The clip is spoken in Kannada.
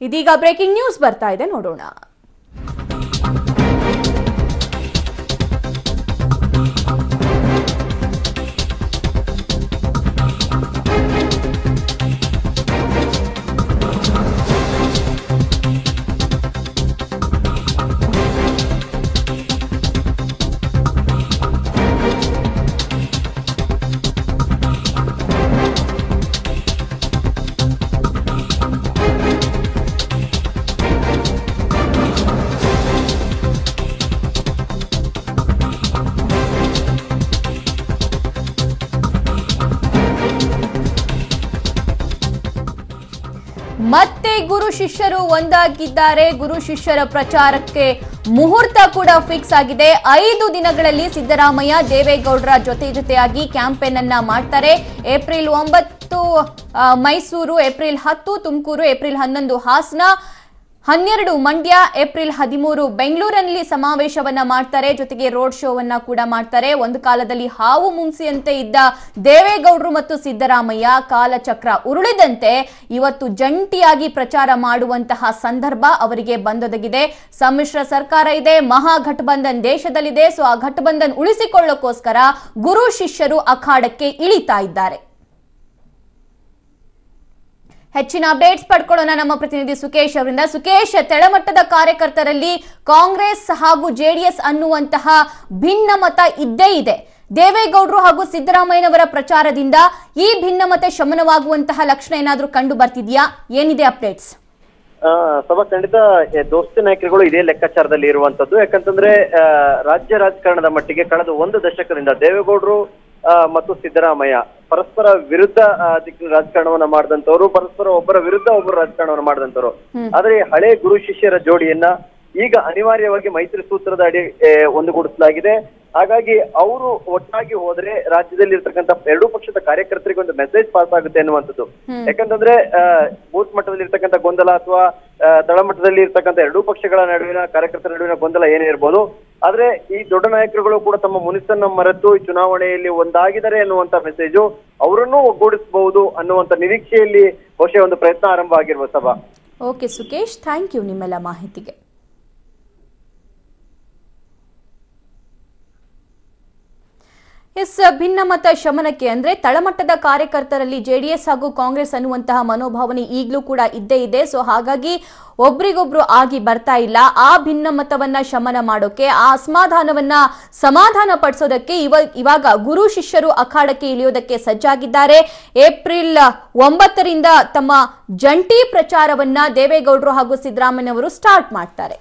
ಇದೀಗ ಬ್ರೇಕಿಂಗ್ ನ್ಯೂಸ್ ಬರ್ತಾ ಇದೆ, ನೋಡೋಣ. ಮತ್ತೆ ಗುರು ಶಿಷ್ಯರು ಒಂದಾಗಿದ್ದಾರೆ. ಗುರು ಶಿಷ್ಯರ ಪ್ರಚಾರಕ್ಕೆ ಮುಹೂರ್ತ ಕೂಡ ಫಿಕ್ಸ್ ಆಗಿದೆ. 5 ದಿನಗಳಲ್ಲಿ ಸಿದ್ದರಾಮಯ್ಯ ದೇವೇಗೌಡರ ಜೊತೆಯಾಗಿ ಕ್ಯಾಂಪೇನ್ ಅನ್ನ ಮಾಡ್ತಾರೆ. April 9 Mysuru, April 10 Tumakuru, April 11 Hassan, 12 Mandya, April 13 ಬೆಂಗಳೂರಿನಲ್ಲಿ ಸಮಾವೇಶವನ್ನ ಮಾಡ್ತಾರೆ. ಜೊತೆಗೆ ರೋಡ್ ಶೋವನ್ನ ಕೂಡ ಮಾಡ್ತಾರೆ. ಒಂದು ಕಾಲದಲ್ಲಿ ಹಾವು ಮುಂಸಿಯಂತೆ ಇದ್ದ ದೇವೇಗೌಡರು ಮತ್ತು ಸಿದ್ದರಾಮಯ್ಯ ಕಾಲಚಕ್ರ ಉರುಳಿದಂತೆ ಇವತ್ತು ಜಂಟಿಯಾಗಿ ಪ್ರಚಾರ ಮಾಡುವಂತಹ ಸಂದರ್ಭ ಅವರಿಗೆ ಬಂದೊದಗಿದೆ. ಸಮ್ಮಿಶ್ರ ಸರ್ಕಾರ ಇದೆ, ಮಹಾಗಠಬಂಧನ್ ದೇಶದಲ್ಲಿದೆ. ಸೊ ಆ ಘಟಬಂಧನ್ ಉಳಿಸಿಕೊಳ್ಳೋಕೋಸ್ಕರ ಗುರು ಶಿಷ್ಯರು ಅಖಾಡಕ್ಕೆ ಇಳಿತಾ ಇದ್ದಾರೆ. ಹೆಚ್ಚಿನ ಅಪ್ಡೇಟ್ಸ್ ಪಡ್ಕೊಳ್ಳೋಣ ನಮ್ಮ ಪ್ರತಿನಿಧಿ ಸುಕೇಶ್ ಅವರಿಂದ. ಸುಕೇಶ್, ತೆಳಮಟ್ಟದ ಕಾರ್ಯಕರ್ತರಲ್ಲಿ ಕಾಂಗ್ರೆಸ್ ಹಾಗೂ ಜೆಡಿಎಸ್ ಅನ್ನುವಂತಹ ಭಿನ್ನಮತ ಇದ್ದೇ ಇದೆ. ದೇವೇಗೌಡರು ಹಾಗೂ ಸಿದ್ದರಾಮಯ್ಯನವರ ಪ್ರಚಾರದಿಂದ ಈ ಭಿನ್ನಮತ ಶಮನವಾಗುವಂತಹ ಲಕ್ಷಣ ಏನಾದ್ರೂ ಕಂಡು ಬರ್ತಿದ್ಯಾ? ಏನಿದೆ ಅಪ್ಡೇಟ್ಸ್? ಸಭಾ ಖಂಡಿತ ದೋಸ್ತಿ ನಾಯಕರುಗಳು ಇದೇ ಲೆಕ್ಕಾಚಾರದಲ್ಲಿ ಇರುವಂತದ್ದು. ಯಾಕಂತಂದ್ರೆ ರಾಜ್ಯ ರಾಜಕಾರಣದ ಮಟ್ಟಿಗೆ ಕಳೆದ 1 ದಶಕದಿಂದ ದೇವೇಗೌಡರು ಮತ್ತು ಸಿದ್ದರಾಮಯ್ಯ ಪರಸ್ಪರ ವಿರುದ್ಧ ದಿಕ್ಕಿನ ರಾಜಕಾರಣವನ್ನ ಮಾಡಿದಂತವ್ರು, ಪರಸ್ಪರ ಒಬ್ಬರ ವಿರುದ್ಧ ಒಬ್ಬರು ರಾಜಕಾರಣವನ್ನ ಮಾಡಿದಂತವ್ರು. ಆದ್ರೆ ಹಳೆ ಗುರು ಶಿಷ್ಯರ ಜೋಡಿಯನ್ನ ಈಗ ಅನಿವಾರ್ಯವಾಗಿ ಮೈತ್ರಿ ಸೂತ್ರದ ಅಡಿ ಒಂದುಗೂಡಿಸಲಾಗಿದೆ. ಹಾಗಾಗಿ ಅವರು ಒಟ್ಟಾಗಿ ಹೋದ್ರೆ ರಾಜ್ಯದಲ್ಲಿ ಇರ್ತಕ್ಕಂಥ 2 ಪಕ್ಷದ ಕಾರ್ಯಕರ್ತರಿಗೆ ಒಂದು ಮೆಸೇಜ್ ಪಾಸ್ ಆಗುತ್ತೆ ಅನ್ನುವಂಥದ್ದು. ಯಾಕಂತಂದ್ರೆ ಬೂತ್ ಮಟ್ಟದಲ್ಲಿ ಇರ್ತಕ್ಕಂಥ ಗೊಂದಲ ಅಥವಾ ತಳಮಟ್ಟದಲ್ಲಿ ಇರ್ತಕ್ಕಂಥ 2 ಪಕ್ಷಗಳ ನಡುವಿನ ಕಾರ್ಯಕರ್ತರ ನಡುವಿನ ಗೊಂದಲ ಏನೇ ಇರ್ಬೋದು, ಆದ್ರೆ ಈ ದೊಡ್ಡ ನಾಯಕರುಗಳು ಕೂಡ ತಮ್ಮ ಮುನಿಸನ್ನ ಮರೆತು ಈ ಚುನಾವಣೆಯಲ್ಲಿ ಒಂದಾಗಿದ್ದಾರೆ ಅನ್ನುವಂತ ಮೆಸೇಜು ಅವರನ್ನು ಒಗ್ಗೂಡಿಸಬಹುದು ಅನ್ನುವಂತ ನಿರೀಕ್ಷೆಯಲ್ಲಿ ಬಹುಶಃ ಒಂದು ಪ್ರಯತ್ನ ಆರಂಭ ಆಗಿರುವ ಸಭಾ. ಓಕೆ ಸುಕೇಶ್, ಥ್ಯಾಂಕ್ ಯು ನಿಮ್ಮೆಲ್ಲ ಮಾಹಿತಿಗೆ. ಭಿನ್ನಮತ ಶಮನಕ್ಕೆ ಅಂದ್ರೆ ತಳಮಟ್ಟದ ಕಾರ್ಯಕರ್ತರಲ್ಲಿ ಜೆಡಿಎಸ್ ಹಾಗೂ ಕಾಂಗ್ರೆಸ್ ಅನ್ನುವಂತಹ ಮನೋಭಾವನೆ ಈಗಲೂ ಕೂಡ ಇದ್ದೇ ಇದೆ. ಸೊ ಹಾಗಾಗಿ ಒಬ್ರಿಗೊಬ್ರು ಆಗಿ ಬರ್ತಾ ಇಲ್ಲ. ಆ ಭಿನ್ನಮತವನ್ನ ಶಮನ ಮಾಡೋಕೆ, ಆ ಅಸಮಾಧಾನವನ್ನ ಸಮಾಧಾನ ಪಡಿಸೋದಕ್ಕೆ ಇವಾಗ ಗುರು ಶಿಷ್ಯರು ಅಖಾಡಕ್ಕೆ ಇಳಿಯೋದಕ್ಕೆ ಸಜ್ಜಾಗಿದ್ದಾರೆ. ಏಪ್ರಿಲ್ 9ರಿಂದ ತಮ್ಮ ಜಂಟಿ ಪ್ರಚಾರವನ್ನ ದೇವೇಗೌಡರು ಹಾಗೂ ಸಿದ್ದರಾಮಯ್ಯನವರು ಸ್ಟಾರ್ಟ್ ಮಾಡ್ತಾರೆ.